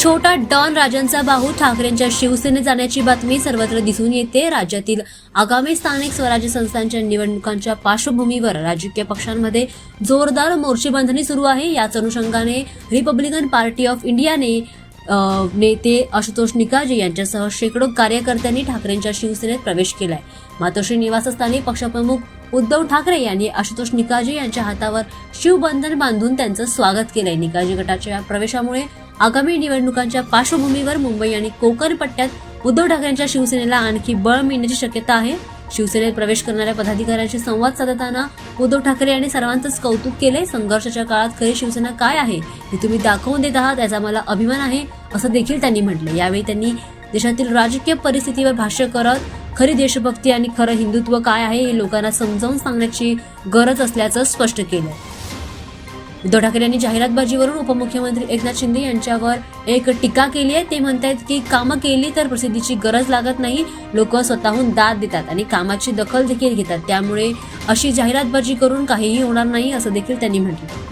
छोटा डॉन राजांचा बाहू ठाकरेंच्या शिवसेनेत जाण्याची बातमी सर्वत्र दिसून येते। राज्यातील आगामी स्थानिक स्वराज्य संस्थांच्या निवडणुकांच्या पार्श्वभूमीवर राजकीय पक्षांमध्ये जोरदार मोर्चेबांधणी सुरू आहे। याच अनुषंगाने रिपब्लिकन पार्टी ऑफ इंडियाने नेते आशुतोष निकाजे यांच्यासह शेकडो कार्यकर्त्यांनी ठाकरेंच्या शिवसेनेत प्रवेश केलाय। मातोश्री निवासस्थानी पक्षप्रमुख उद्धव ठाकरे यांनी आशुतोष निकाजे यांच्या हातावर शिवबंधन बांधून त्यांचं स्वागत केलंय। निकाजे गटाच्या प्रवेशामुळे आगामी निवडणुकांच्या पार्श्वभूमीवर मुंबई आणि कोकण पट्ट्यात उद्धव ठाकरेंच्या शिवसेनेला आणखी बळ मिळण्याची शक्यता आहे। शिवसेनेत प्रवेश करणाऱ्या पदाधिकाऱ्यांशी संवाद साधताना उद्धव ठाकरे यांनी सर्वांचंच कौतुक केलंय। संघर्षाच्या काळात खरी शिवसेना काय आहे हे तुम्ही दाखवून देत आहात, याचा मला अभिमान आहे, असं देखील त्यांनी म्हटलं। यावेळी त्यांनी देशातील राजकीय परिस्थितीवर भाष्य करत खरी देशभक्ती आणि खरं हिंदुत्व काय आहे हे लोकांना समजावून सांगण्याची गरज असल्याचं स्पष्ट केलं। उद्धव ठाकरे यांनी जाहिरातबाजीवरून उपमुख्यमंत्री एकनाथ शिंदे यांच्यावर एक टीका केली आहे। ते म्हणतात की कामं केली तर प्रसिद्धीची गरज लागत नाही, लोक स्वतःहून दाद देतात आणि कामाची दखल देखील घेतात, त्यामुळे अशी जाहिरातबाजी करून काहीही होणार नाही, असं देखील त्यांनी म्हटलं।